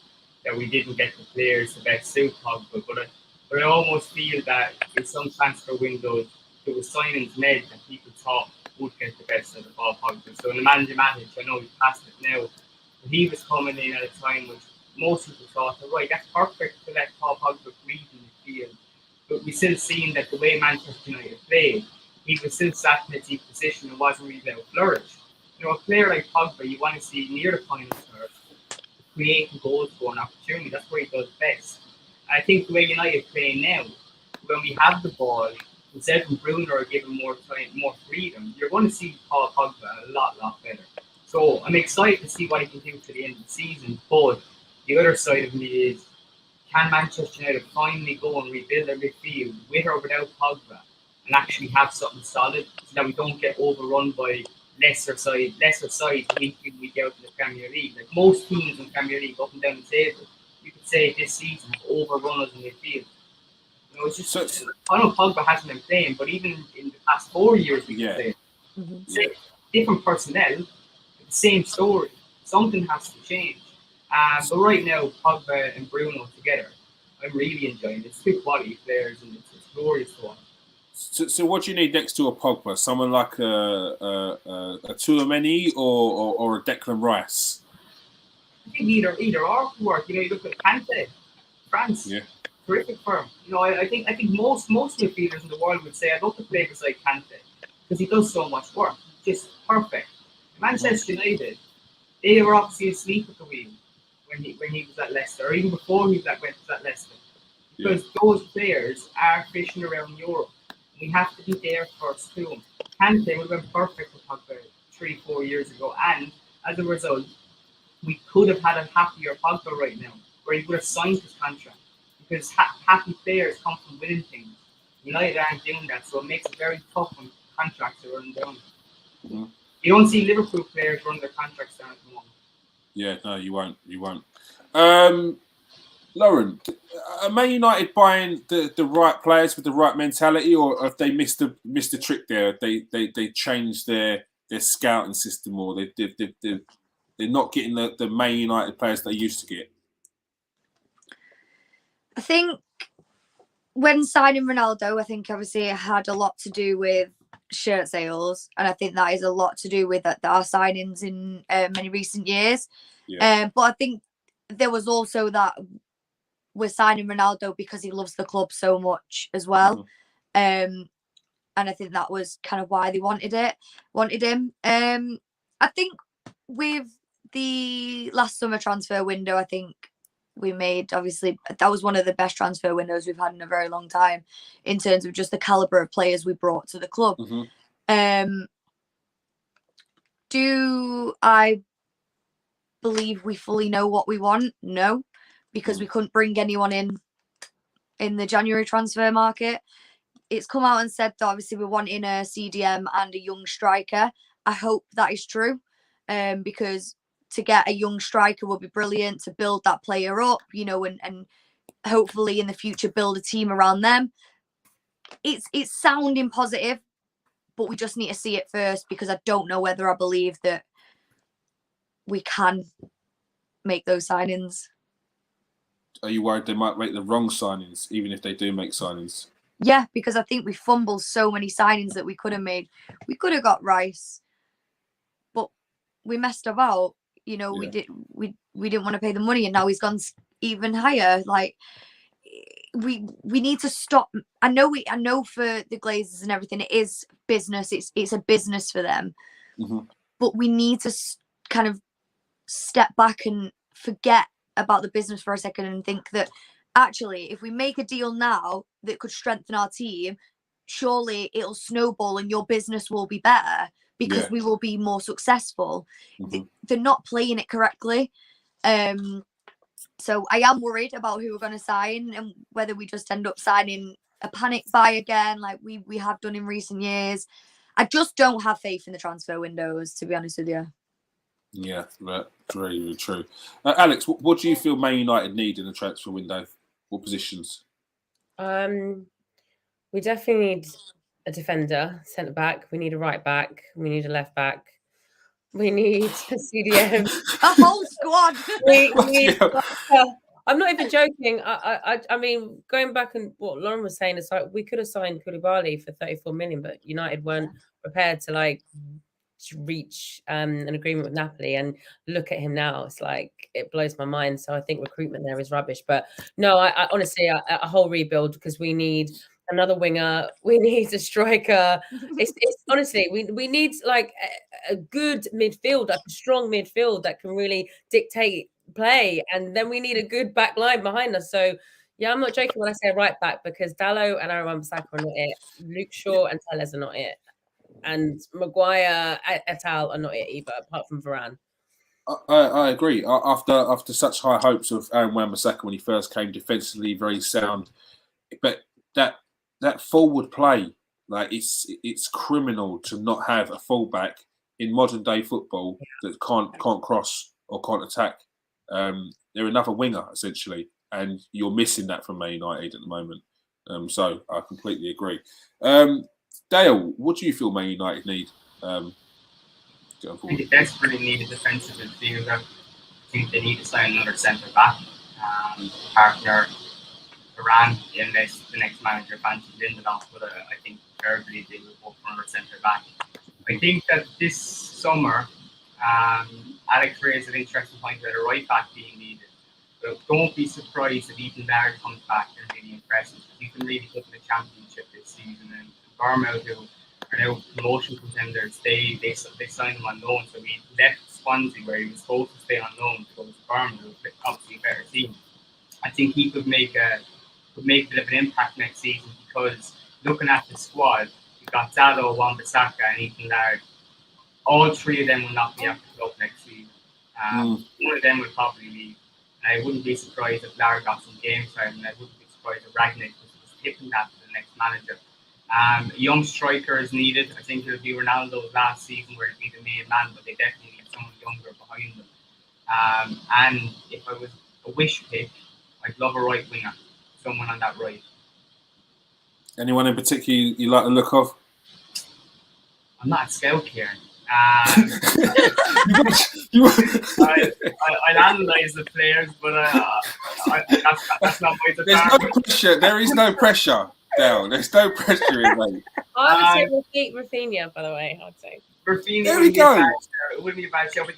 that we didn't get the players to best suit Pogba, but I almost feel that in some transfer windows, there were signings made that people thought would get the best out of Paul Pogba. So in the Nemanja Matic, I know he's past it now, but he was coming in at a time which most people thought, right, that's perfect to let Paul Pogba breathe in the field. But we still seen that the way Manchester United played, he was still sat in a deep position and wasn't really able to flourish. You know, a player like Pogba, you want to see near the final third, creating goals for an opportunity. That's where he does best. I think the way United play now, when we have the ball, instead of Bruno or giving more time, more freedom, you're going to see Paul Pogba a lot better. So I'm excited to see what he can do to the end of the season. But the other side of me is, can Manchester United finally go and rebuild their midfield with or without Pogba and actually have something solid so that we don't get overrun by lesser sides week in, week out in the Premier League. Like most teams in the Premier League up and down the table, you could say this season have overrun us in midfield. You know, it's just I know Pogba hasn't been playing, but even in the past 4 years we could say different personnel, the same story. Something has to change. But right now, Pogba and Bruno together, I'm really enjoying it. It's two quality players and it's glorious to watch. So what do you need next to a Pogba? Someone like a Tchouaméni or a Declan Rice? I think either or could work. You know, you look at Kante, France, terrific firm. You know, I think most midfielders in the world would say I'd love to play beside Kante because he does so much work. Just perfect. Manchester United, they were obviously asleep at the wheel when he was at Leicester, or even before he went to that Leicester, because those players are fishing around Europe. We have to be there first too. Kante would have been perfect for Pogba 3-4 years ago, and as a result, we could have had a happier Pogba right now, where he would have signed his contract, because happy players come from winning things. United aren't doing that, so it makes it very tough when contracts are running down. You don't see Liverpool players run their contracts down at the moment. Yeah, no, you won't. Lauren, are Man United buying the right players with the right mentality, or have they missed the trick there? They changed their scouting system, or they're not getting the Man United players they used to get? I think when signing Ronaldo, I think obviously it had a lot to do with shirt sales, and I think that is a lot to do with our signings in many recent years. But I think there was also that we're signing Ronaldo because he loves the club so much as well. And I think that was kind of why they wanted him. I think with the last summer transfer window, I think we made, obviously, that was one of the best transfer windows we've had in a very long time in terms of just the caliber of players we brought to the club. Do I believe we fully know what we want? No, because we couldn't bring anyone in the January transfer market. It's come out and said that obviously we're wanting a CDM and a young striker. I hope that is true, because to get a young striker would be brilliant to build that player up, you know, and hopefully in the future build a team around them. It's sounding positive, but we just need to see it first, because I don't know whether I believe that we can make those signings. Are you worried they might make the wrong signings, even if they do make signings? Yeah, because I think we fumbled so many signings that we could have made. We could have got Rice, but we messed about. You know, we didn't want to pay the money, and now he's gone even higher. Like, we need to stop. I know for the Glazers and everything, it is business. It's a business for them, but we need to kind of step back and forget about the business for a second and think that actually, if we make a deal now that could strengthen our team, surely it'll snowball and your business will be better because we will be more successful. They're not playing it correctly. So I am worried about who we're going to sign and whether we just end up signing a panic buy again like we have done in recent years. I just don't have faith in the transfer windows, to be honest with you. Yeah, that's very, very true. Alex, what do you feel Man United need in the transfer window? What positions? We definitely need a defender, centre back. We need a right back. We need a left back. We need a CDM. A whole squad. we need. I'm not even joking. I mean, going back and what Lauren was saying, it's like we could have signed Koulibaly for 34 million, but United weren't prepared to like reach an agreement with Napoli. And look at him now; it's like it blows my mind. So I think recruitment there is rubbish. But no, I honestly a whole rebuild because we need another winger. We need a striker. It's honestly we need like a good midfield, like a strong midfield that can really dictate play, and then we need a good back line behind us. So yeah, I'm not joking when I say right back because Dalot and Aaron Wan-Bissaka are not it. Luke Shaw and Telles are not it, and Maguire et al are not it either, apart from Varane. I agree. After such high hopes of Aaron Wan-Bissaka when he first came, defensively very sound, but that forward play, like it's criminal to not have a fullback in modern day football that can't cross or can't attack. They're another winger essentially, and you're missing that from Man United at the moment. So I completely agree. Dale, what do you feel Man United need? I think they desperately need a defensive midfielder. I think they need to sign another centre back. Partner Varane, unless the next manager fancies Lindelof, but I think preferably they will go for another centre back. I think that this summer, Alex raised an interesting point about a right back being needed. But don't be surprised if Ethan Laird comes back and really impresses. He's been really good in the Championship this season, and Bournemouth, who are now promotion contenders, they signed him on loan. So he left Swansea, where he was supposed to stay on loan, to go to Bournemouth, obviously a better team. I think he could make a bit of an impact next season because looking at the squad, you've got Dalot, Wan-Bissaka, and Ethan Laird. All three of them will not be at the club next season. One of them will probably leave. And I wouldn't be surprised if Laird got some game time, and I wouldn't be surprised if Ragnick was tipping that to the next manager. A young striker is needed. I think it'll be Ronaldo's last season where he'll be the main man, but they definitely need someone younger behind them. And if I was a wish pick, I'd love a right winger, someone on that right. Anyone in particular you like the look of? I'm not a scout, Kieran. I'd analyse the players, but that's not my department. There's no pressure. There is no pressure, Dale. There's no pressure in mate. I would say Rafinha, by the way. I'd say Rafinha. There we go. It wouldn't be a bad show. But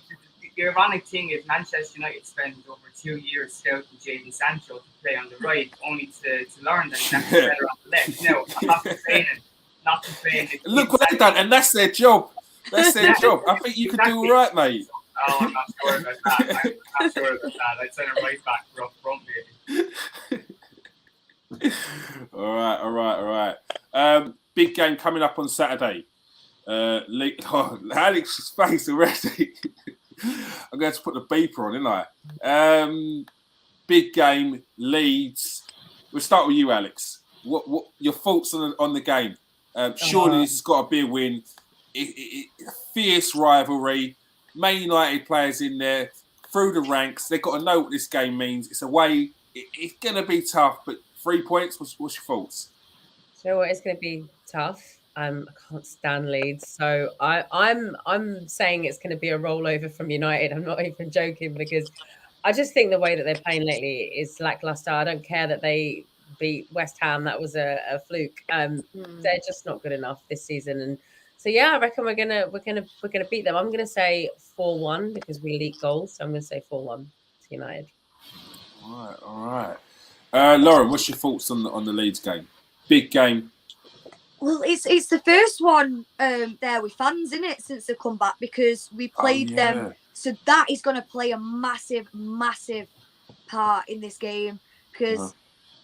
the ironic thing is Manchester United spent over 2 years scouting Jadon Sancho to play on the right, only to learn that he's actually better on the left. No, I'm not complaining. Look what they've done, and that's their job. That's their job. I think you could do all right, mate. Oh, I'm not sure about that. I'm not sure about that. I'd send a right back for up front, maybe. All right. Big game coming up on Saturday. Alex's face already. I'm going to put the beeper on, isn't I? Big game, Leeds. We'll start with you, Alex. What your thoughts on the game? Surely this has got to be a win. Fierce rivalry. Man United players in there through the ranks. They've got to know what this game means. It's away. It's going to be tough, but 3 points. What's your thoughts? So it's going to be tough. I can't stand Leeds, so I'm saying it's going to be a rollover from United. I'm not even joking because I just think the way that they're playing lately is lackluster. I don't care that they beat West Ham. That was a fluke. They're just not good enough this season, and so yeah, I reckon we're gonna beat them. I'm gonna say 4-1 because we leak goals. So I'm gonna say 4-1 to United. All right. Lauren, what's your thoughts on the Leeds game? Big game. Well, it's the first one there with fans in it since they've come back, because we played them. So that is going to play a massive part in this game, because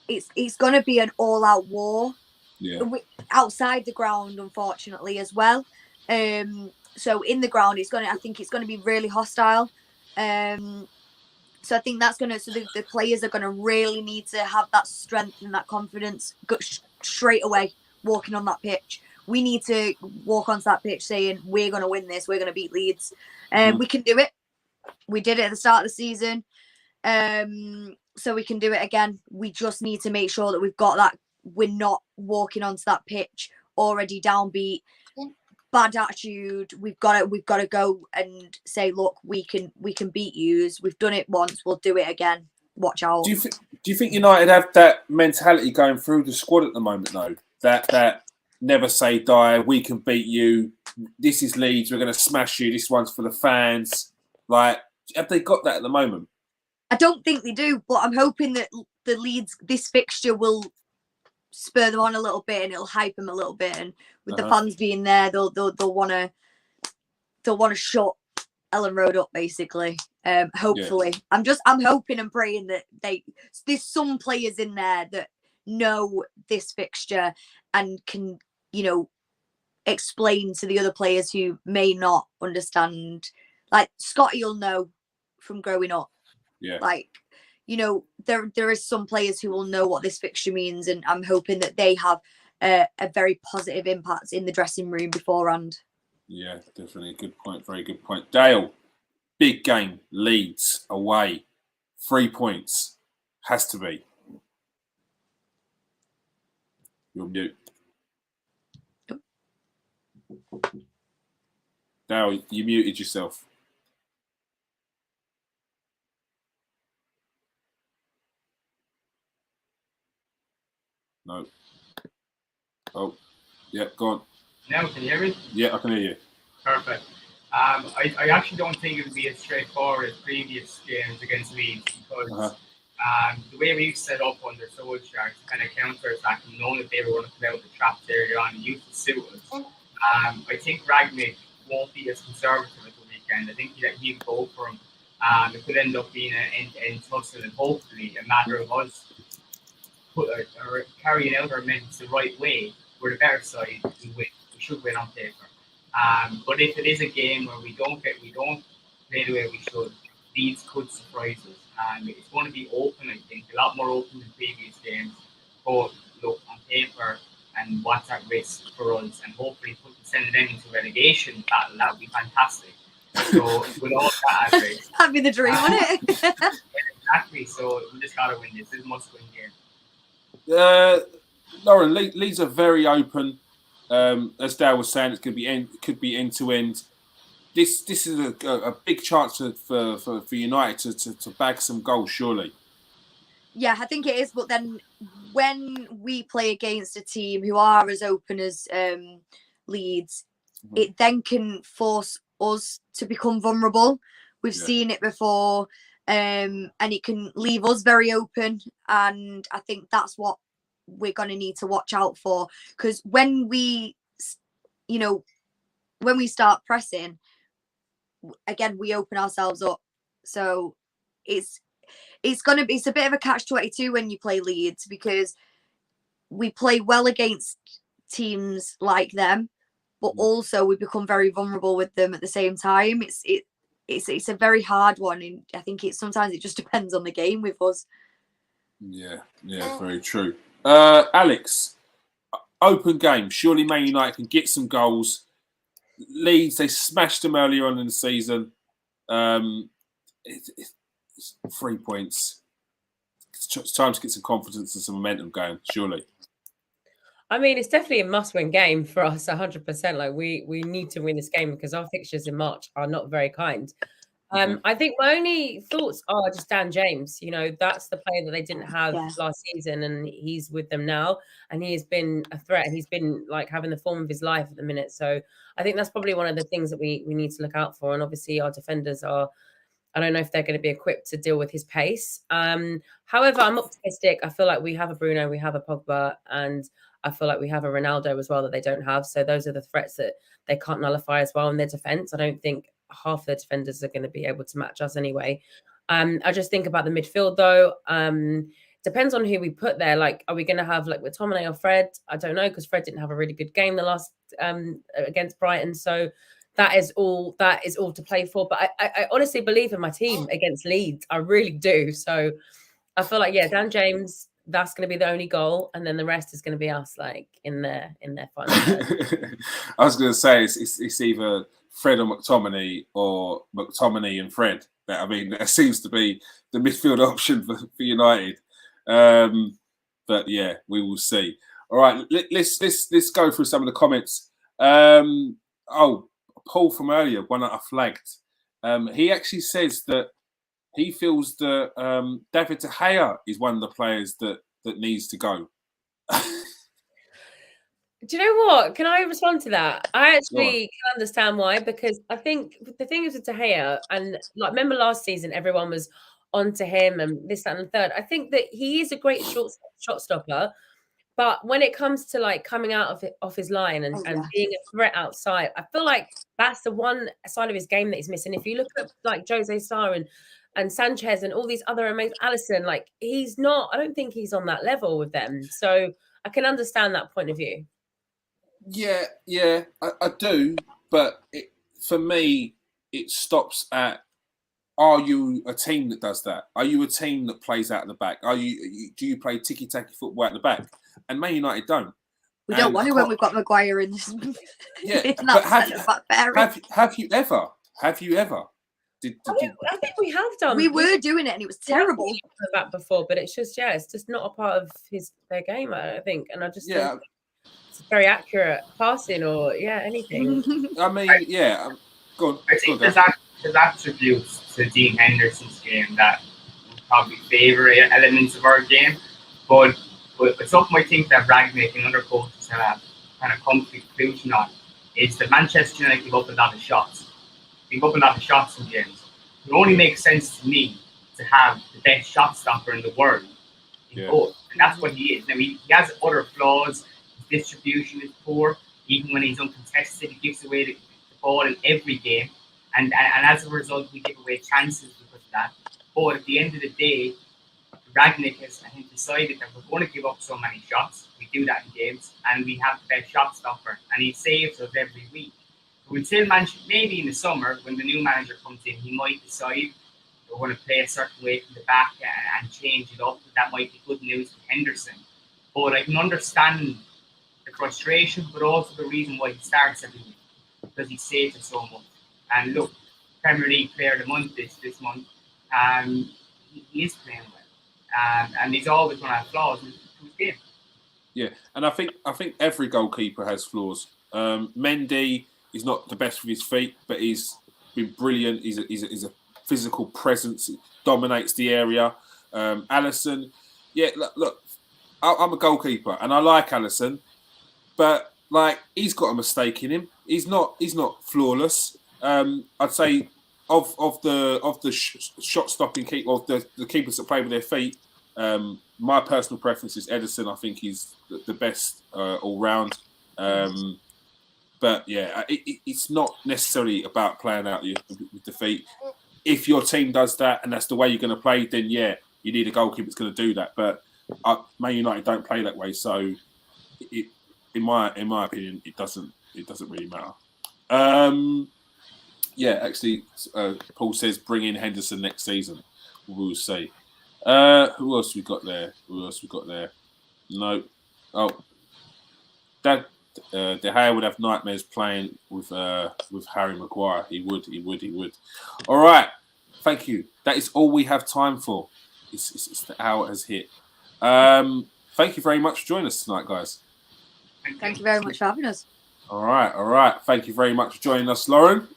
it's going to be an all-out war. Yeah. Outside the ground, unfortunately, as well. So in the ground, I think it's going to be really hostile. So I think that's so the players are going to really need to have that strength and that confidence straight away walking on that pitch. We need to walk onto that pitch saying, we're going to win this, we're going to beat Leeds. We can do it. We did it at the start of the season. So we can do it again. We just need to make sure that we've got that. We're not walking onto that pitch already downbeat, bad attitude. We've got to go and say, look, we can beat you. We've done it once, we'll do it again. Watch out. Do you think United have that mentality going through the squad at the moment, though? That never say die. We can beat you. This is Leeds. We're going to smash you. This one's for the fans. Like, have they got that at the moment? I don't think they do, but I'm hoping that the Leeds, this fixture will spur them on a little bit and it'll hype them a little bit. And with the fans being there, they'll want to shut Ellen Road up, basically. Hopefully, yeah. I'm hoping and praying that there's some players in there that know this fixture and can, explain to the other players who may not understand. Like Scotty will know from growing up. Yeah. Like, there is some players who will know what this fixture means, and I'm hoping that they have a very positive impact in the dressing room beforehand. Yeah, definitely. Good point. Very good point. Dale, big game. Leeds away. 3 points. Has to be. You're mute. Dale, you muted yourself. No. Oh, yeah, go on. Now, can you hear me? Yeah, I can hear you. Perfect. I actually don't think it would be as straightforward as previous games against Leeds, because the way we set up under Solskjaer to kind of counter-attack and knowing that they were going to come out the traps earlier on and use the suit us. I think Ragnick won't be as conservative at the weekend. I think he'll go for him. It could end up being an end-to-end tussle, and hopefully a matter of us carrying out our men the right way. We're the better side. We win. We should win on paper. But if it is a game where we don't play the way we should, Leeds could surprise us. It's going to be open, I think, a lot more open than previous games. Both look on paper and what's at risk for us, and hopefully sending them into relegation battle. That would be fantastic. So with all that at risk, that'd be the dream, wouldn't it? Exactly. So we just got to win this. This is a must-win game. Lauren, Leeds are very open. As Dale was saying, could be end to end. This is a big chance for United to bag some goals, surely. Yeah, I think it is. But then when we play against a team who are as open as Leeds, it then can force us to become vulnerable. We've seen it before. And it can leave us very open, and I think that's what we're going to need to watch out for, because when we start pressing again, we open ourselves up. So it's a bit of a catch-22 when you play Leeds, because we play well against teams like them, but also we become very vulnerable with them at the same time. It's a very hard one, and I think sometimes it just depends on the game with us. Yeah, very true. Alex, open game. Surely Man United can get some goals. Leeds, they smashed them earlier on in the season. It's 3 points. It's time to get some confidence and some momentum going, surely. I mean, it's definitely a must-win game for us, 100%. Like, we need to win this game because our fixtures in March are not very kind. I think my only thoughts are just Dan James. That's the player that they didn't have last season, and he's with them now, and he has been a threat, and he's been like having the form of his life at the minute. So I think that's probably one of the things that we need to look out for. And obviously our defenders are, I don't know if they're going to be equipped to deal with his pace. However, I'm optimistic. I feel like we have a Bruno, we have a Pogba, and I feel like we have a Ronaldo as well that they don't have. So those are the threats that they can't nullify as well in their defence. I don't think half the defenders are going to be able to match us anyway. I just think about the midfield though. Depends on who we put there. Like, are we going to have like McTominay or Fred? I don't know, because Fred didn't have a really good game the last against Brighton. So that is all to play for. But I honestly believe in my team against Leeds. I really do. So I feel like, yeah, Dan James, that's going to be the only goal, and then the rest is going to be us, like in their final third. I was going to say it's either Fred or McTominay, or McTominay and Fred. I mean, that seems to be the midfield option for United. But yeah, we will see. All right, let's go through some of the comments. Oh, Paul from earlier, one that I flagged. He actually says that he feels that David De Gea is one of the players that needs to go. Do you know what? Can I respond to that? I actually can understand why, because I think the thing is with De Gea, and like, remember last season, everyone was onto him and this, that, and the third. I think that he is a great shot stopper, but when it comes to like coming out of his line and being a threat outside, I feel like that's the one side of his game that he's missing. If you look at like Jose Sarr and Sanchez and all these other amazing, Alisson, like he's not. I don't think he's on that level with them. So I can understand that point of view. Yeah, I do. But for me, it stops at: are you a team that does that? Are you a team that plays out of the back? Do you play tiki-taka football out the back? And Man United don't. We don't want to when we've got Maguire in this. Yeah, but have you ever? I think we have done. We were doing it, and it was terrible. That before, but it's just not a part of their game. I think, and I just think it's very accurate passing or anything. I mean, go on. I think there's attributes to Dean Henderson's game that would probably favour elements of our game, but something I think that Ragnick and other coaches have kind of come to the conclusion on is that Manchester United give up a lot of shots. Give up a lot of shots in the end. It only makes sense to me to have the best shot stopper in the world in goal, and that's what he is. Now he has other flaws. His distribution is poor. Even when he's uncontested, he gives away the ball in every game, and as a result, we give away chances because of that. But at the end of the day, Ragnick has, I think, decided that we're going to give up so many shots. We do that in games, and we have the best shot stopper, and he saves us every week. So until maybe in the summer, when the new manager comes in, he might decide we're going to play a certain way from the back and change it up. That might be good news for Henderson. But I can understand the frustration, but also the reason why he starts every week, because he saves us so much. And look, Premier League Player of the Month this month, he is playing well. And he's always going to have flaws in his game. Yeah, and I think every goalkeeper has flaws. Mendy is not the best with his feet, but he's been brilliant. He's a physical presence. He dominates the area. Alisson, look, I'm a goalkeeper, and I like Alisson, but like he's got a mistake in him. He's not flawless. I'd say of the shot stopping keep of the keepers that play with their feet. My personal preference is Ederson. I think he's the best all round. But yeah, it's not necessarily about playing out with the feet. If your team does that and that's the way you're going to play, then you need a goalkeeper that's going to do that. But Man United don't play that way, so in my opinion, it doesn't really matter. Actually, Paul says bring in Henderson next season. We'll see. Who else we got there? No. Oh, De Gea would have nightmares playing with Harry Maguire. He would. All right. Thank you. That is all we have time for. It's the hour has hit. Thank you very much for joining us tonight, guys. Thank you very much for having us. All right. Thank you very much for joining us, Lauren.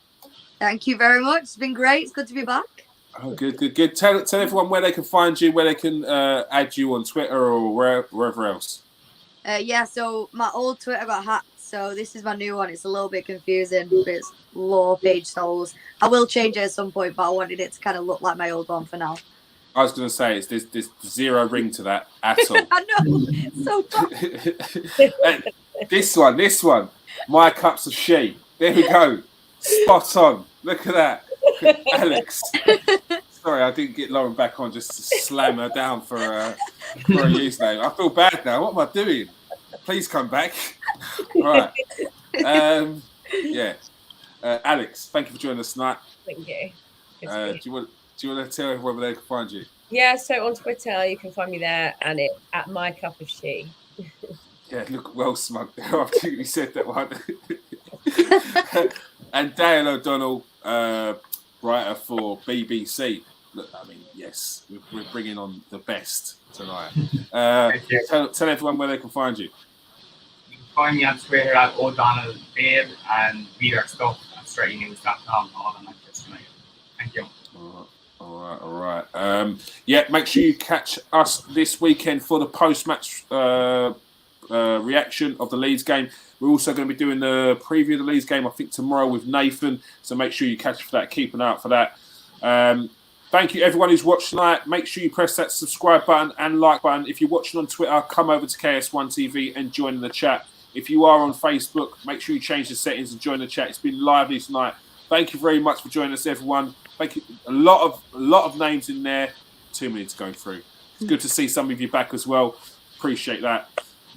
Thank you very much. It's been great. It's good to be back. Oh, good. Tell everyone where they can find you, where they can add you on Twitter or wherever else. So my old Twitter got hacked, so this is my new one. It's a little bit confusing, but it's Low Page Souls. I will change it at some point, but I wanted it to kind of look like my old one for now. I was going to say there's zero ring to that at all. I know. So tough. This one. My cups of she. There we go. Spot on. Look at that. Alex. Sorry, I didn't get Lauren back on just to slam her down for a username. I feel bad now. What am I doing? Please come back. All right. Alex, thank you for joining us tonight. Thank you. Do you want to tell everyone where they can find you? Yeah, so on Twitter you can find me there, and it's at My Cup of She. Yeah, look well smug there after you said that one. And Dale O'Donnell, writer for BBC. Look, I mean, yes, we're bringing on the best tonight. Tell everyone where they can find you. You can find me on Twitter at O'Donnell Babe and read our stuff at straightynews.com, all on Manchester United. Thank you. All right. Make sure you catch us this weekend for the post-match reaction of the Leeds game. We're also going to be doing the preview of the Leeds game, I think, tomorrow with Nathan. So make sure you catch us for that. Keep an eye out for that. Thank you, everyone who's watched tonight. Make sure you press that subscribe button and like button. If you're watching on Twitter, come over to KS1 TV and join in the chat. If you are on Facebook, make sure you change the settings and join the chat. It's been lively tonight. Thank you very much for joining us, everyone. Thank you. A lot of names in there. Too many to go through. It's good to see some of you back as well. Appreciate that.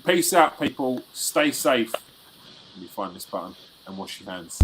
Peace out, people. Stay safe. Let me find this button and wash your hands.